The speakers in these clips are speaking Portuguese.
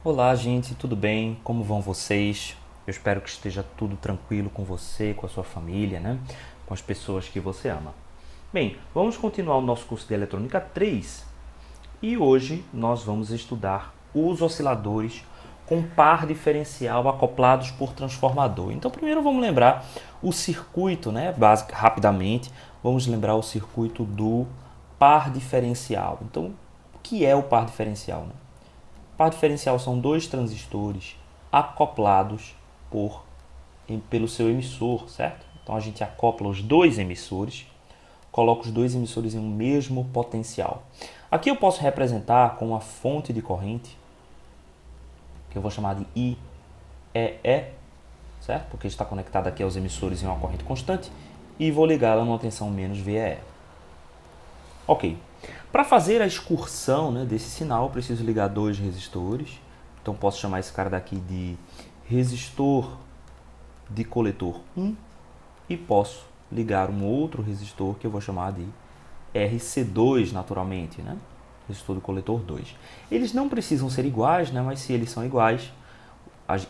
Olá, gente, tudo bem? Como vão vocês? Eu espero que esteja tudo tranquilo com você, com a sua família, né? Com as pessoas que você ama. Bem, vamos continuar o nosso curso de Eletrônica 3 e hoje nós vamos estudar os osciladores com par diferencial acoplados por transformador. Então, primeiro vamos lembrar o circuito, né? Rapidamente, vamos lembrar o circuito do par diferencial. Então, o que é o par diferencial, né? Par diferencial são dois transistores acoplados pelo seu emissor, certo? Então a gente acopla os dois emissores, coloca os dois emissores em um mesmo potencial. Aqui eu posso representar com uma fonte de corrente, que eu vou chamar de IEE, certo? Porque está conectado aqui aos emissores em uma corrente constante, e vou ligá-la numa tensão menos VEE. Ok. Para fazer a excursão, né, desse sinal, eu preciso ligar dois resistores. Então posso chamar esse cara daqui de resistor de coletor 1 e posso ligar um outro resistor que eu vou chamar de RC2 naturalmente, né? Resistor do coletor 2. Eles não precisam ser iguais, né? Mas se eles são iguais,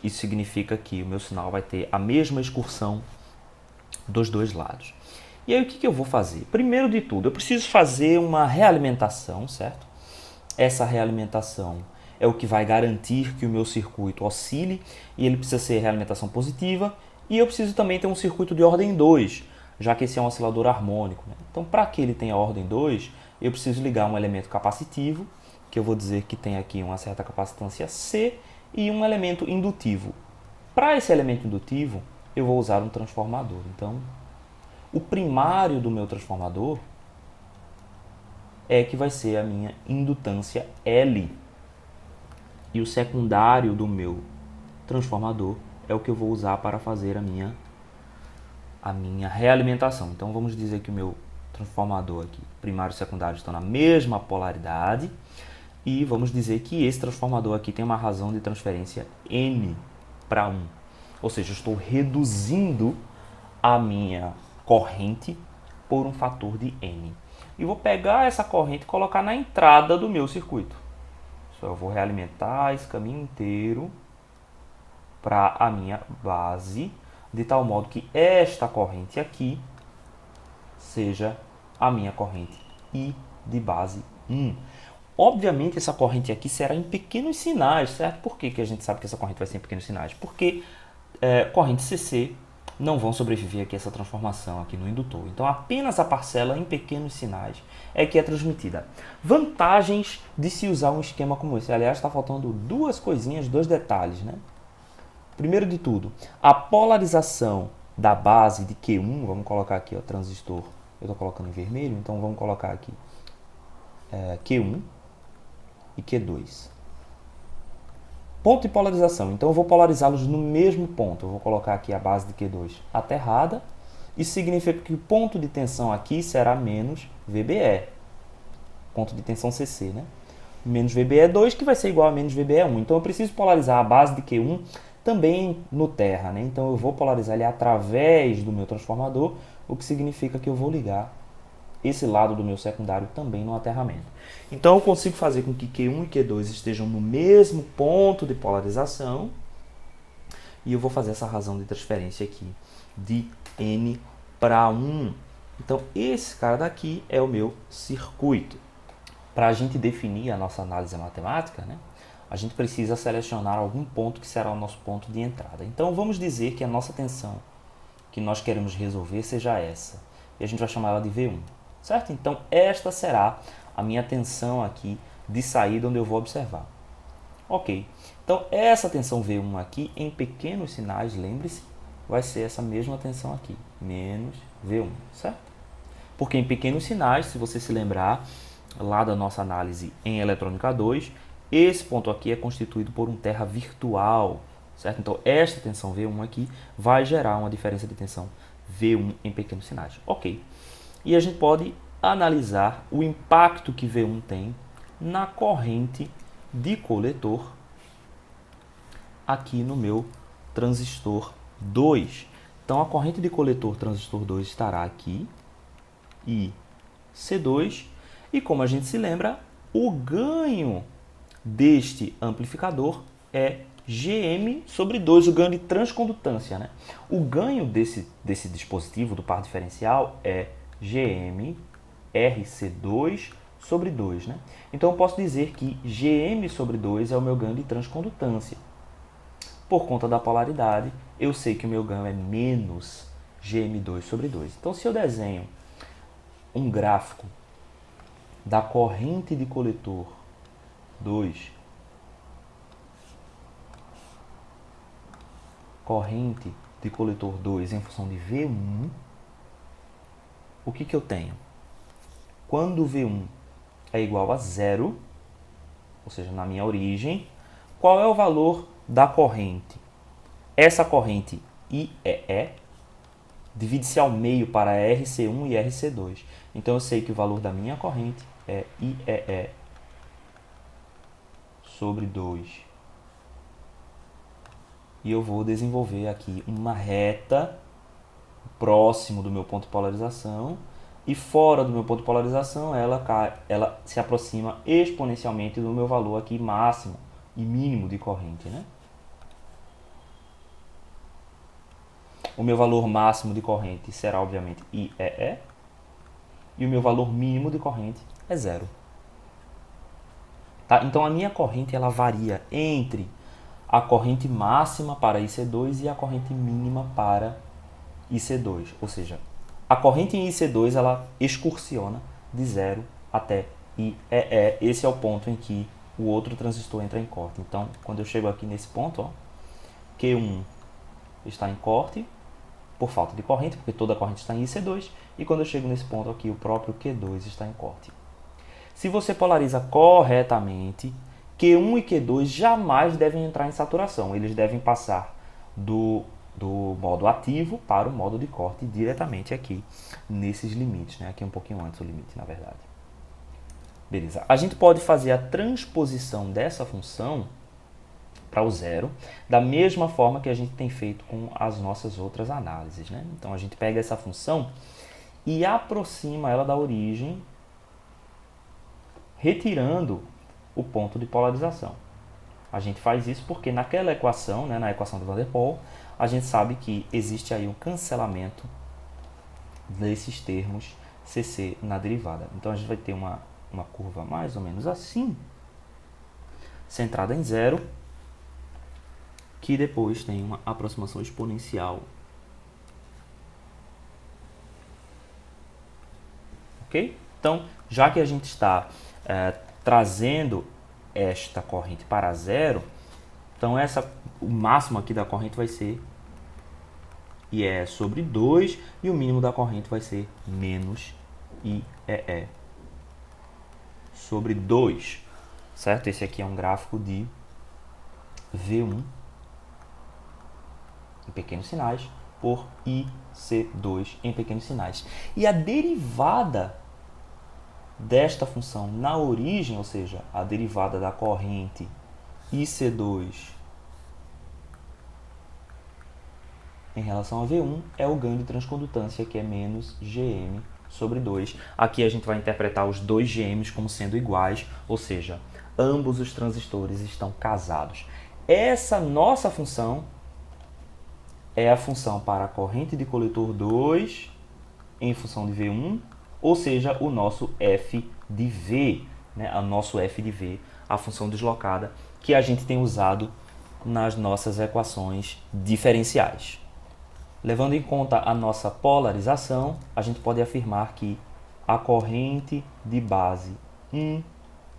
isso significa que o meu sinal vai ter a mesma excursão dos dois lados. E aí o que eu vou fazer? Primeiro de tudo, eu preciso fazer uma realimentação, certo? Essa realimentação é o que vai garantir que o meu circuito oscile e ele precisa ser realimentação positiva. E eu preciso também ter um circuito de ordem 2, já que esse é um oscilador harmônico, né? Então, para que ele tenha ordem 2, eu preciso ligar um elemento capacitivo, que eu vou dizer que tem aqui uma certa capacitância C, e um elemento indutivo. Para esse elemento indutivo, eu vou usar um transformador. Então, o primário do meu transformador é que vai ser a minha indutância L. E o secundário do meu transformador é o que eu vou usar para fazer a minha realimentação. Então vamos dizer que o meu transformador aqui, primário e secundário, estão na mesma polaridade. E vamos dizer que esse transformador aqui tem uma razão de transferência N para 1. Ou seja, eu estou reduzindo a minha corrente por um fator de N. E vou pegar essa corrente e colocar na entrada do meu circuito. Só eu vou realimentar esse caminho inteiro para a minha base, de tal modo que esta corrente aqui seja a minha corrente I de base 1. Obviamente essa corrente aqui será em pequenos sinais, certo? Por que a gente sabe que essa corrente vai ser em pequenos sinais? Porque corrente CC não vão sobreviver aqui a essa transformação aqui no indutor. Então apenas a parcela em pequenos sinais é que é transmitida. Vantagens de se usar um esquema como esse. Aliás, está faltando duas coisinhas, dois detalhes, né? Primeiro de tudo, a polarização da base de Q1, vamos colocar aqui, ó, transistor, eu estou colocando em vermelho, então vamos colocar aqui Q1 e Q2. Ponto de polarização, então eu vou polarizá-los no mesmo ponto, eu vou colocar aqui a base de Q2 aterrada, isso significa que o ponto de tensão aqui será menos VBE, ponto de tensão CC, né? Menos VBE2, que vai ser igual a menos VBE1, então eu preciso polarizar a base de Q1 também no terra, né? Então eu vou polarizar ele através do meu transformador, o que significa que eu vou ligar esse lado do meu secundário também no aterramento. Então eu consigo fazer com que Q1 e Q2 estejam no mesmo ponto de polarização e eu vou fazer essa razão de transferência aqui de N para 1. Então esse cara daqui é o meu circuito. Para a gente definir a nossa análise matemática, né, a gente precisa selecionar algum ponto que será o nosso ponto de entrada. Então vamos dizer que a nossa tensão que nós queremos resolver seja essa. E a gente vai chamar ela de V1. Certo? Então esta será a minha tensão aqui de saída onde eu vou observar. Ok. Então essa tensão V1 aqui em pequenos sinais, lembre-se, vai ser essa mesma tensão aqui, menos V1, certo? Porque em pequenos sinais, se você se lembrar lá da nossa análise em eletrônica 2, esse ponto aqui é constituído por um terra virtual, certo? Então esta tensão V1 aqui vai gerar uma diferença de tensão V1 em pequenos sinais. Ok. E a gente pode analisar o impacto que V1 tem na corrente de coletor aqui no meu transistor 2. Então a corrente de coletor transistor 2 estará aqui, e C2, e como a gente se lembra, o ganho deste amplificador é Gm sobre 2, o ganho de transcondutância, né? O ganho desse dispositivo, do par diferencial, é Gm RC2 sobre 2, né? Então eu posso dizer que Gm sobre 2 é o meu ganho de transcondutância. Por conta da polaridade, eu sei que o meu ganho é menos Gm2 sobre 2. Então se eu desenho um gráfico da corrente de coletor 2, corrente de coletor 2 em função de V1, o que eu tenho? Quando V1 é igual a zero, ou seja, na minha origem, qual é o valor da corrente? Essa corrente IEE divide-se ao meio para RC1 e RC2. Então eu sei que o valor da minha corrente é IEE sobre 2. E eu vou desenvolver aqui uma reta próximo do meu ponto de polarização, e fora do meu ponto de polarização ela se aproxima exponencialmente do meu valor aqui máximo e mínimo de corrente, né? O meu valor máximo de corrente será obviamente IEE, e o meu valor mínimo de corrente é zero. Tá? Então a minha corrente ela varia entre a corrente máxima para IC2 e a corrente mínima para IC2, ou seja, a corrente em IC2 ela excursiona de 0 até IEE. Esse é o ponto em que o outro transistor entra em corte. Então, quando eu chego aqui nesse ponto, ó, Q1 está em corte por falta de corrente, porque toda a corrente está em IC2, e quando eu chego nesse ponto aqui, o próprio Q2 está em corte. Se você polariza corretamente, Q1 e Q2 jamais devem entrar em saturação. Eles devem passar do modo ativo para o modo de corte diretamente aqui nesses limites, né? Aqui um pouquinho antes o limite, na verdade. Beleza. A gente pode fazer a transposição dessa função para o zero, da mesma forma que a gente tem feito com as nossas outras análises, né? Então a gente pega essa função e aproxima ela da origem, retirando o ponto de polarização. A gente faz isso porque naquela equação, né, na equação de Van der Waals, a gente sabe que existe aí um cancelamento desses termos CC na derivada. Então a gente vai ter uma curva mais ou menos assim, centrada em zero, que depois tem uma aproximação exponencial. Ok? Então, já que a gente está trazendo esta corrente para zero, então o máximo aqui da corrente vai ser IE sobre 2 e o mínimo da corrente vai ser menos IEE sobre 2, certo? Esse aqui é um gráfico de V1 em pequenos sinais por IC2 em pequenos sinais. E a derivada desta função na origem, ou seja, a derivada da corrente IC2 em relação a V1 é o ganho de transcondutância, que é menos Gm sobre 2. Aqui a gente vai interpretar os dois Gm's como sendo iguais, ou seja, ambos os transistores estão casados. Essa nossa função é a função para a corrente de coletor 2 em função de V1, ou seja, o nosso f de V, né? O nosso f de V, a função deslocada, que a gente tem usado nas nossas equações diferenciais. Levando em conta a nossa polarização, a gente pode afirmar que a corrente de base 1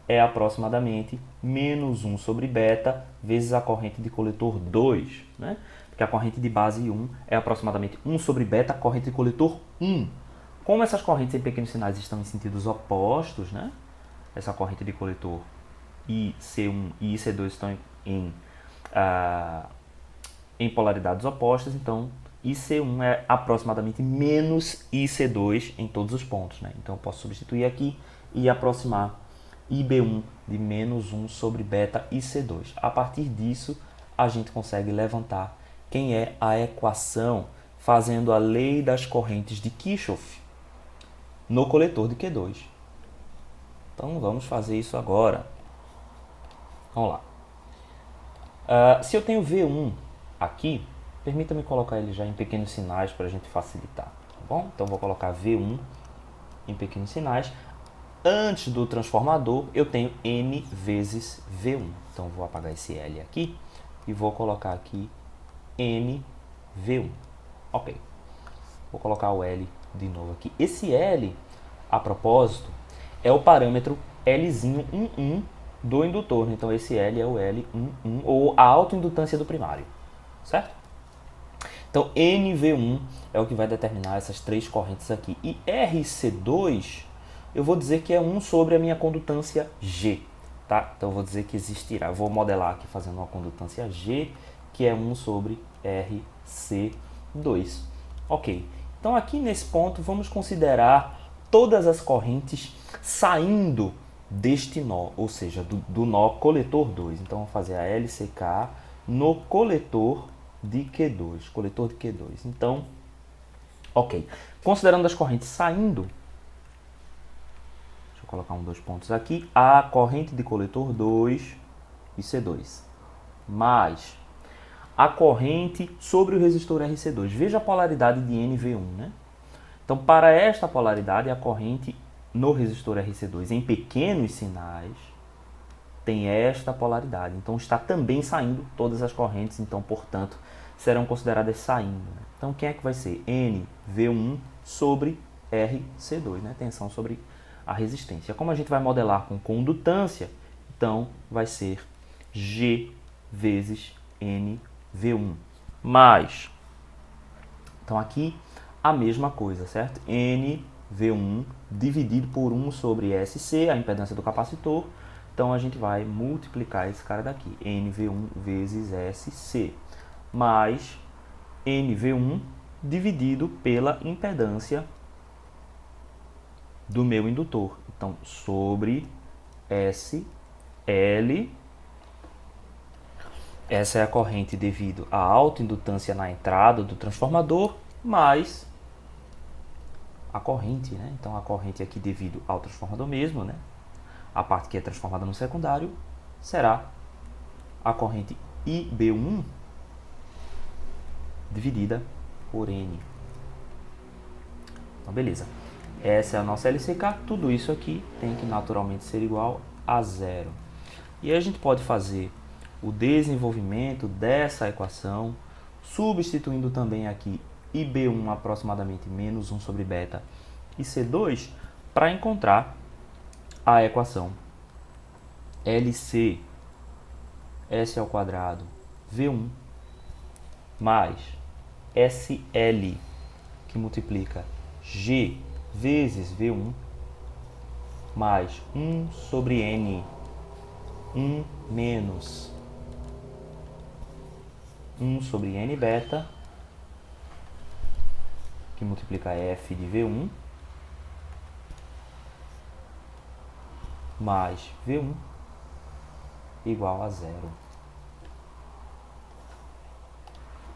é aproximadamente menos 1 sobre beta vezes a corrente de coletor 2, né? Porque a corrente de base 1 é aproximadamente 1 sobre beta, a corrente de coletor 1. Como essas correntes em pequenos sinais estão em sentidos opostos, né? Essa corrente de coletor IC1 e IC2 estão em polaridades opostas, então IC1 é aproximadamente menos IC2 em todos os pontos, né? Então eu posso substituir aqui e aproximar IB1 de menos 1 sobre beta IC2. A partir disso, a gente consegue levantar quem é a equação fazendo a lei das correntes de Kirchhoff no coletor de Q2. Então vamos fazer isso agora. Vamos lá. Se eu tenho V1 aqui, permita-me colocar ele já em pequenos sinais para a gente facilitar, tá bom? Então vou colocar V1 em pequenos sinais. Antes do transformador eu tenho N vezes V1. Então vou apagar esse L aqui e vou colocar aqui N V1. Ok. Vou colocar o L de novo aqui. Esse L, a propósito, é o parâmetro Lzinho11 do indutor. Então esse L é o L11 ou a autoindutância do primário, certo? Então NV1 é o que vai determinar essas três correntes aqui. E RC2 eu vou dizer que é 1 sobre a minha condutância G, tá? Então eu vou dizer que existirá. Eu vou modelar aqui fazendo uma condutância G, que é 1 sobre RC2. Ok. Então aqui nesse ponto vamos considerar todas as correntes saindo deste nó, ou seja, do nó coletor 2. Então vamos fazer a LCK no coletor de Q2, coletor de Q2. Então, ok. Considerando as correntes saindo, deixa eu colocar dois pontos aqui, a corrente de coletor 2 e C2, mais a corrente sobre o resistor RC2. Veja a polaridade de NV1, né? Então, para esta polaridade, a corrente no resistor RC2 em pequenos sinais tem esta polaridade. Então, está também saindo todas as correntes, então, portanto, serão consideradas saindo. Então, quem é que vai ser? NV1 sobre RC2, né? Tensão sobre a resistência. Como a gente vai modelar com condutância, então, vai ser G vezes NV1. Mais, então aqui a mesma coisa, certo? NV1 dividido por 1 sobre SC, a impedância do capacitor. Então a gente vai multiplicar esse cara daqui, NV1 vezes SC, mais NV1 dividido pela impedância do meu indutor. Então, sobre SL, essa é a corrente devido à autoindutância na entrada do transformador, mais a corrente, né? Então a corrente aqui devido ao transformador mesmo, né? A parte que é transformada no secundário será a corrente IB1 dividida por N. Então beleza. Essa é a nossa LCK, tudo isso aqui tem que naturalmente ser igual a zero. E aí a gente pode fazer o desenvolvimento dessa equação, substituindo também aqui IB1 aproximadamente menos 1 sobre beta e C2, para encontrar a equação LC S ao quadrado V1 mais SL, que multiplica G vezes V1 mais 1 sobre N, 1 menos 1 sobre N beta, que multiplica F de V1, mais V1 igual a zero.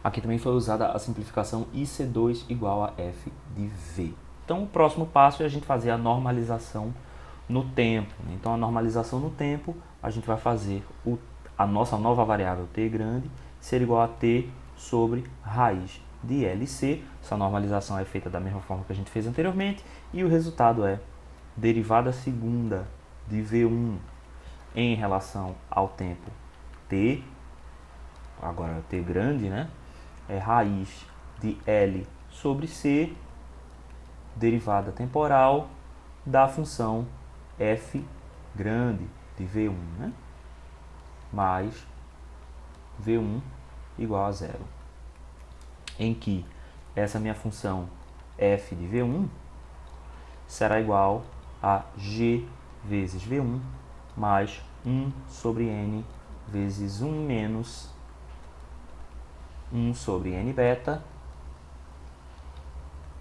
Aqui também foi usada a simplificação IC2 igual a F de V. Então o próximo passo é a gente fazer a normalização no tempo. Então a normalização no tempo, a gente vai fazer a nossa nova variável t grande ser igual a t sobre raiz de LC. Essa normalização é feita da mesma forma que a gente fez anteriormente e o resultado é derivada segunda de V1 em relação ao tempo t, agora t grande, né? É raiz de L sobre C, derivada temporal da função f grande de V1, né? Mais V1 igual a zero. Em que essa minha função f de V1 será igual a G vezes V1 mais 1 sobre N vezes 1 menos 1 sobre N beta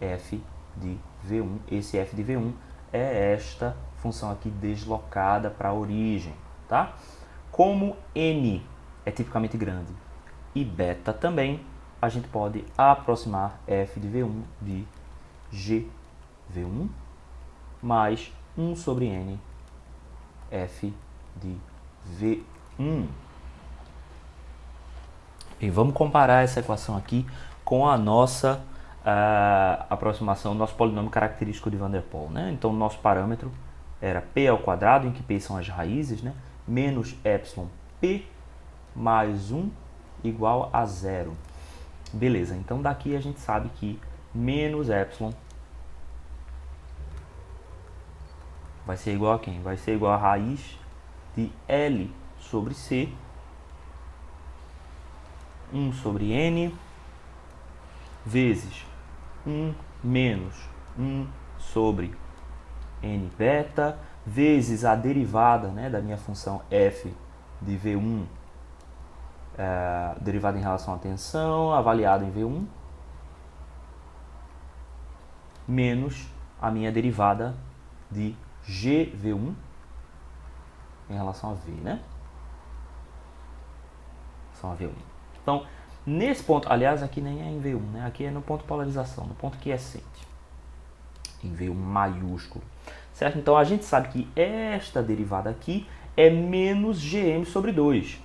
f de V1. Esse f de V1 é esta função aqui deslocada para a origem, tá? Como N é tipicamente grande e beta também, a gente pode aproximar f de V1 de G V1 mais 1 sobre N f de V1. E vamos comparar essa equação aqui com a nossa aproximação, nosso polinômio característico de Van der Pol, né? Então, o nosso parâmetro era p ao quadrado, em que p são as raízes, né? Menos epsilon p mais 1 igual a 0. Beleza, então daqui a gente sabe que menos epsilon vai ser igual a quem? Vai ser igual a raiz de L sobre C, 1 sobre N, vezes 1 menos 1 sobre N beta, vezes a derivada, né, da minha função f de V1, derivada em relação à tensão, avaliada em V1, menos a minha derivada de GV1 em relação a V, né? São a V1. Então, nesse ponto, aliás, aqui nem é em V1, né? Aqui é no ponto polarização, no ponto quiescente, em V1 maiúsculo, certo? Então, a gente sabe que esta derivada aqui é menos Gm sobre 2.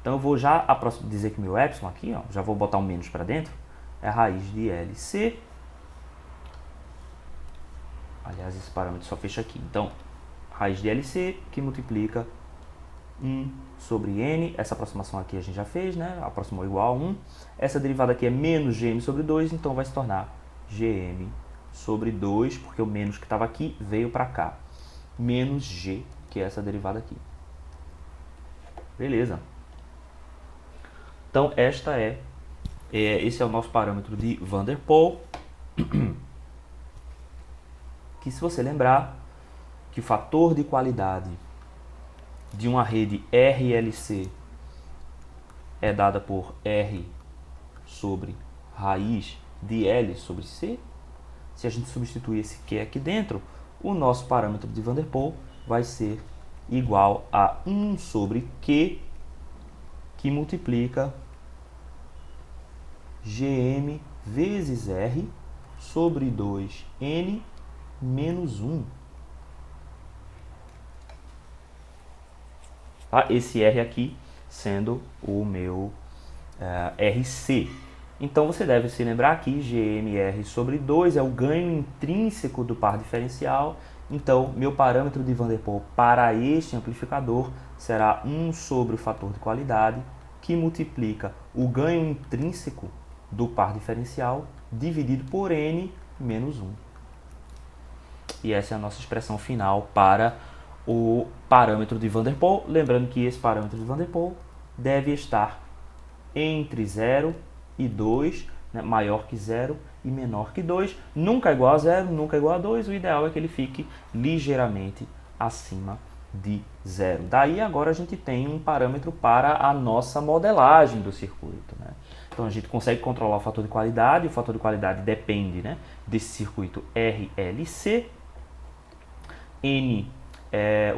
Então, eu vou já dizer que meu epsilon aqui, ó, já vou botar um menos para dentro, é a raiz de LC. Aliás, esse parâmetro só fecha aqui. Então, raiz de LC que multiplica 1 sobre N. Essa aproximação aqui a gente já fez, né? Aproximou igual a 1. Essa derivada aqui é menos Gm sobre 2, então vai se tornar Gm sobre 2, porque o menos que estava aqui veio para cá. Menos G, que é essa derivada aqui. Beleza. Então, esse é o nosso parâmetro de Van der Pol. Que, se você lembrar, que o fator de qualidade de uma rede RLC é dada por R sobre raiz de L sobre C. Se a gente substituir esse Q aqui dentro, o nosso parâmetro de Van der Pol vai ser igual a 1 sobre Q, que multiplica Gm vezes R sobre 2N menos 1. Tá? Esse R aqui sendo o meu RC. Então, você deve se lembrar que GMR sobre 2 é o ganho intrínseco do par diferencial. Então, meu parâmetro de Van der Pol para este amplificador será 1 sobre o fator de qualidade, que multiplica o ganho intrínseco do par diferencial dividido por N menos 1. E essa é a nossa expressão final para o parâmetro de Van der Pol. Lembrando que esse parâmetro de Van der Pol deve estar entre 0 e 2, né, maior que 0 e menor que 2. Nunca é igual a 0, nunca é igual a 2. O ideal é que ele fique ligeiramente acima de 0. Daí agora a gente tem um parâmetro para a nossa modelagem do circuito, né? Então a gente consegue controlar o fator de qualidade. O fator de qualidade depende, né, desse circuito RLC. N é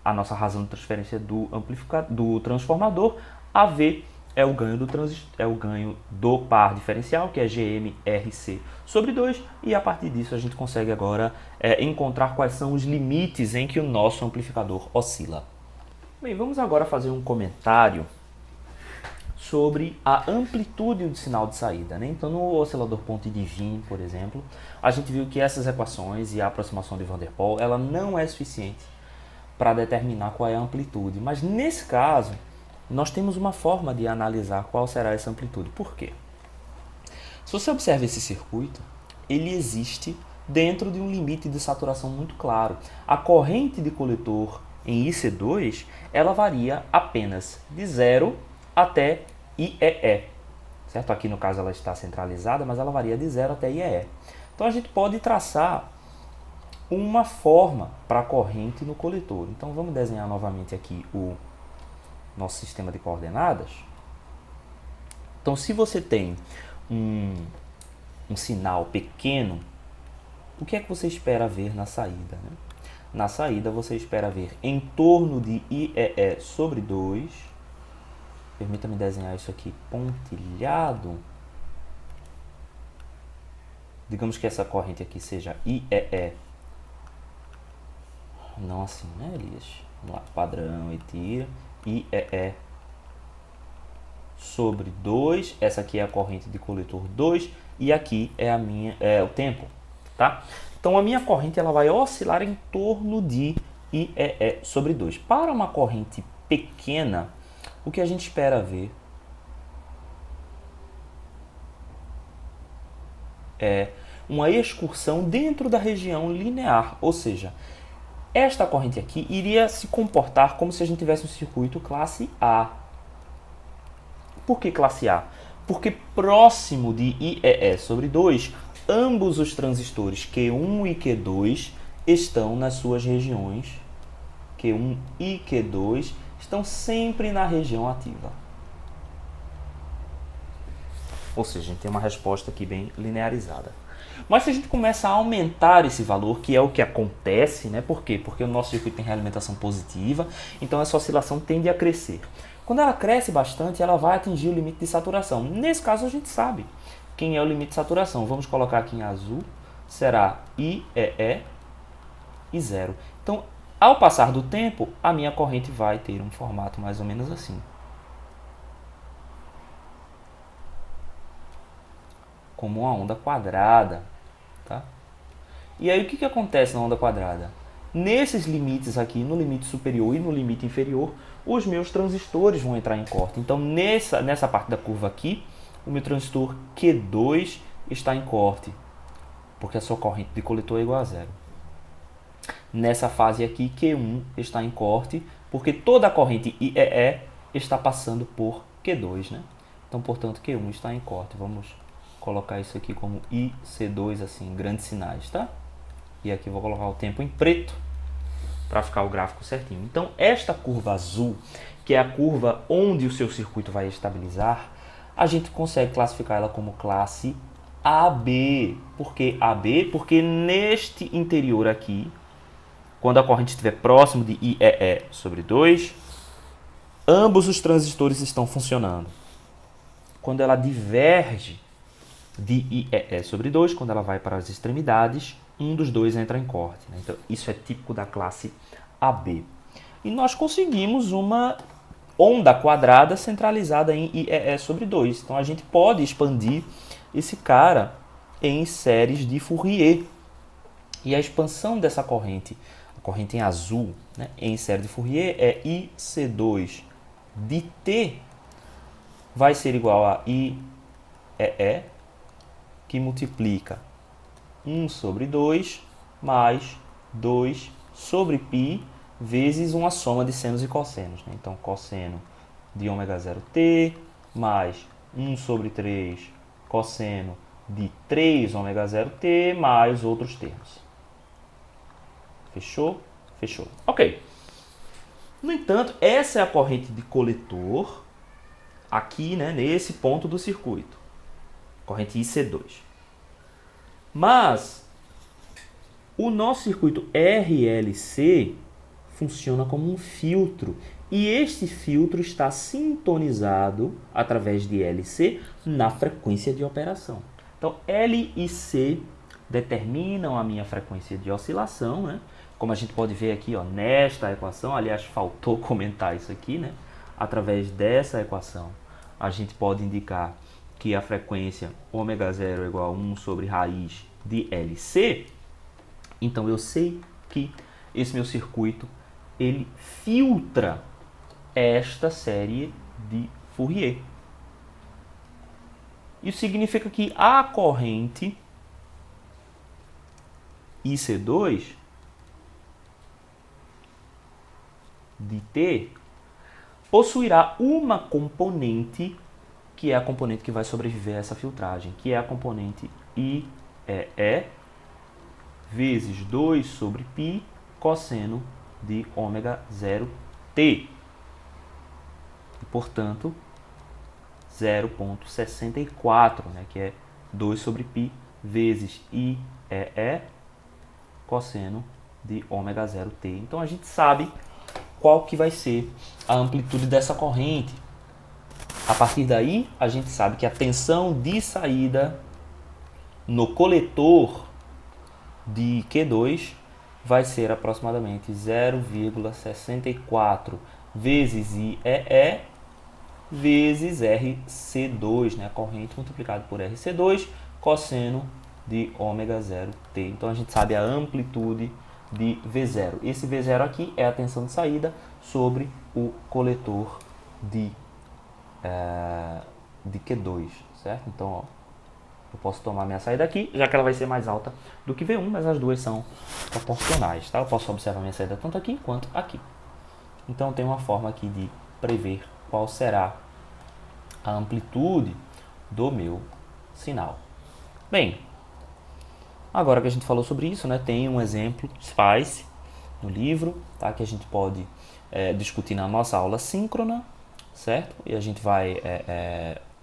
a nossa razão de transferência do transformador. AV é o ganho do par diferencial, que é GMRC sobre 2, e a partir disso a gente consegue agora encontrar quais são os limites em que o nosso amplificador oscila. Bem, vamos agora fazer um comentário sobre a amplitude do sinal de saída, né? Então, no oscilador ponte divine, por exemplo, a gente viu que essas equações e a aproximação de Van der Pol, ela não é suficiente para determinar qual é a amplitude. Mas, nesse caso, nós temos uma forma de analisar qual será essa amplitude. Por quê? Se você observa esse circuito, ele existe dentro de um limite de saturação muito claro. A corrente de coletor em IC2, ela varia apenas de 0 até IEE, certo? Aqui no caso ela está centralizada, mas ela varia de 0 até IEE. Então a gente pode traçar uma forma para a corrente no coletor. Então vamos desenhar novamente aqui o nosso sistema de coordenadas. Então, se você tem um sinal pequeno, o que é que você espera ver na saída, né? Na saída você espera ver em torno de IEE sobre 2. Permita-me desenhar isso aqui pontilhado. Digamos que essa corrente aqui seja IEE. Não assim, né, Elias? Vamos lá, padrão e tira. IEE sobre 2, essa aqui é a corrente de coletor 2 e aqui é o tempo, tá? Então a minha corrente ela vai oscilar em torno de IEE sobre 2. Para uma corrente pequena, o que a gente espera ver é uma excursão dentro da região linear, ou seja, esta corrente aqui iria se comportar como se a gente tivesse um circuito classe A. Por que classe A? Porque próximo de IEE sobre 2, ambos os transistores Q1 e Q2 estão nas suas regiões. Q1 e Q2 estão sempre na região ativa. Ou seja, a gente tem uma resposta aqui bem linearizada. Mas se a gente começa a aumentar esse valor, que é o que acontece, né? Por quê? Porque o nosso circuito tem realimentação positiva, então essa oscilação tende a crescer. Quando ela cresce bastante, ela vai atingir o limite de saturação. Nesse caso, a gente sabe quem é o limite de saturação. Vamos colocar aqui em azul, será IEE e 0. Então, ao passar do tempo, a minha corrente vai ter um formato mais ou menos assim. Como uma onda quadrada, tá? E aí o que acontece na onda quadrada? Nesses limites aqui, no limite superior e no limite inferior, os meus transistores vão entrar em corte. Então nessa parte da curva aqui, o meu transistor Q2 está em corte, porque a sua corrente de coletor é igual a 0. Nessa fase aqui, Q1 está em corte, porque toda a corrente IEE está passando por Q2, né? Então, portanto, Q1 está em corte. Vamos colocar isso aqui como IC2, assim, grandes sinais, tá? E aqui eu vou colocar o tempo em preto para ficar o gráfico certinho. Então, esta curva azul, que é a curva onde o seu circuito vai estabilizar, a gente consegue classificar ela como classe AB. Por que AB? Porque neste interior aqui, quando a corrente estiver próximo de IEE sobre 2, ambos os transistores estão funcionando. Quando ela diverge de IEE sobre 2, quando ela vai para as extremidades, um dos dois entra em corte, né? Então, isso é típico da classe AB. E nós conseguimos uma onda quadrada centralizada em IEE sobre 2. Então, a gente pode expandir esse cara em séries de Fourier. E a expansão dessa corrente, a corrente em azul, né, em série de Fourier, é IC2 de T vai ser igual a IEE, que multiplica 1 sobre 2 mais 2 sobre π vezes uma soma de senos e cossenos, né? Então, cosseno de ômega 0t mais 1 sobre 3 cosseno de 3 ômega 0t mais outros termos. Fechou? Fechou. Ok. No entanto, essa é a corrente de coletor aqui, né, nesse ponto do circuito. Corrente IC2. Mas o nosso circuito RLC funciona como um filtro. E este filtro está sintonizado através de LC na frequência de operação. Então, L e C determinam a minha frequência de oscilação, né? Como a gente pode ver aqui, ó, nesta equação, aliás, faltou comentar isso aqui, né? Através dessa equação, a gente pode indicar que a frequência ômega 0 é igual a 1 sobre raiz de LC. Então, eu sei que esse meu circuito, ele filtra esta série de Fourier. Isso significa que a corrente IC2 de T possuirá uma componente que é a componente que vai sobreviver a essa filtragem, que é a componente IEE vezes 2 sobre π cosseno de ômega 0t. E, portanto, 0,64, né, que é 2 sobre π vezes IEE cosseno de ômega 0t. Então, a gente sabe qual que vai ser a amplitude dessa corrente. A partir daí, a gente sabe que a tensão de saída no coletor de Q2 vai ser aproximadamente 0,64 vezes IEE vezes RC2, né? Corrente multiplicado por RC2, cosseno de ômega 0t. Então a gente sabe a amplitude de V0. Esse V0 aqui é a tensão de saída sobre o coletor de Q2, certo? Então, ó, eu posso tomar minha saída aqui, já que ela vai ser mais alta do que V1, mas as duas são proporcionais, tá? Eu posso observar minha saída tanto aqui quanto aqui. Então, tem uma forma aqui de prever qual será a amplitude do meu sinal. Bem, agora que a gente falou sobre isso, né, tem um exemplo, SPICE, no livro, tá, que a gente pode discutir na nossa aula síncrona, certo? E a gente vai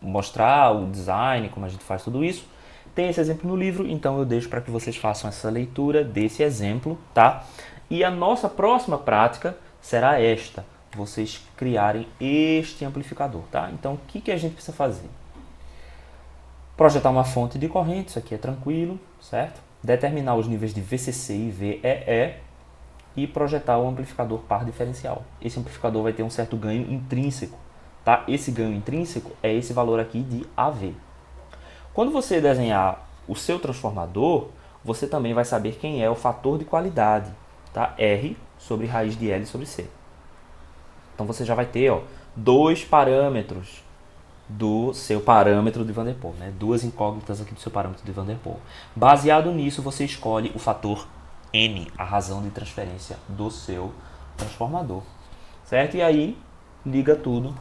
mostrar o design, como a gente faz tudo isso. Tem esse exemplo no livro, então eu deixo para que vocês façam essa leitura desse exemplo, tá? E a nossa próxima prática será esta, vocês criarem este amplificador, tá? Então, o que a gente precisa fazer? Projetar uma fonte de corrente, isso aqui é tranquilo, certo? Determinar os níveis de VCC e VEE e projetar o amplificador par diferencial. Esse amplificador vai ter um certo ganho intrínseco, tá? Esse ganho intrínseco é esse valor aqui de AV. Quando você desenhar o seu transformador, você também vai saber quem é o fator de qualidade, tá? R sobre raiz de L sobre C. Então você já vai ter, ó, dois parâmetros do seu parâmetro de Van der Pol, né? Duas incógnitas aqui do seu parâmetro de Van der Pol. Baseado nisso, você escolhe o fator N, a razão de transferência do seu transformador, certo? E aí, liga tudo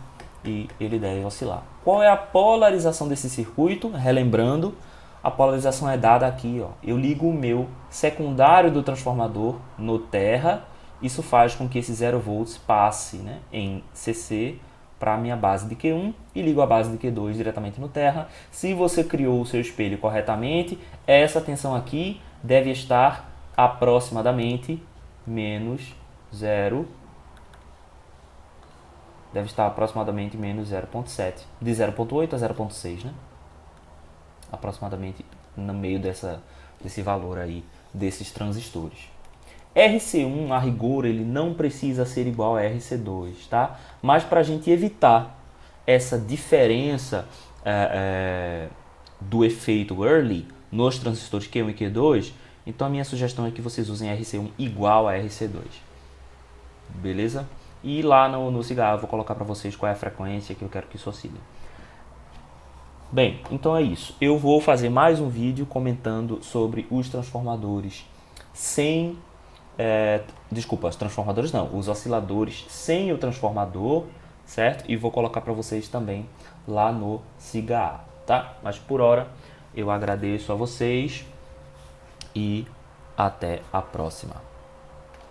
e ele deve oscilar. Qual é a polarização desse circuito? Relembrando, a polarização é dada aqui, ó. Eu ligo o meu secundário do transformador no terra, isso faz com que esse 0 volts passe, né, em CC para a minha base de Q1 e ligo a base de Q2 diretamente no terra. Se você criou o seu espelho corretamente, essa tensão aqui deve estar aproximadamente menos 0, deve estar aproximadamente menos 0,7, de 0,8 a 0,6, né? Aproximadamente no meio desse valor aí, desses transistores. RC1, a rigor, ele não precisa ser igual a RC2, tá? Mas para a gente evitar essa diferença do efeito early nos transistores Q1 e Q2, então a minha sugestão é que vocês usem RC1 igual a RC2. Beleza? E lá no cigarro eu vou colocar para vocês qual é a frequência que eu quero que isso oscile. Bem, então é isso. Eu vou fazer mais um vídeo comentando sobre os transformadores sem... desculpa, os transformadores não, os osciladores sem o transformador, certo? E vou colocar para vocês também lá no SIGA, tá? Mas por hora eu agradeço a vocês e até a próxima.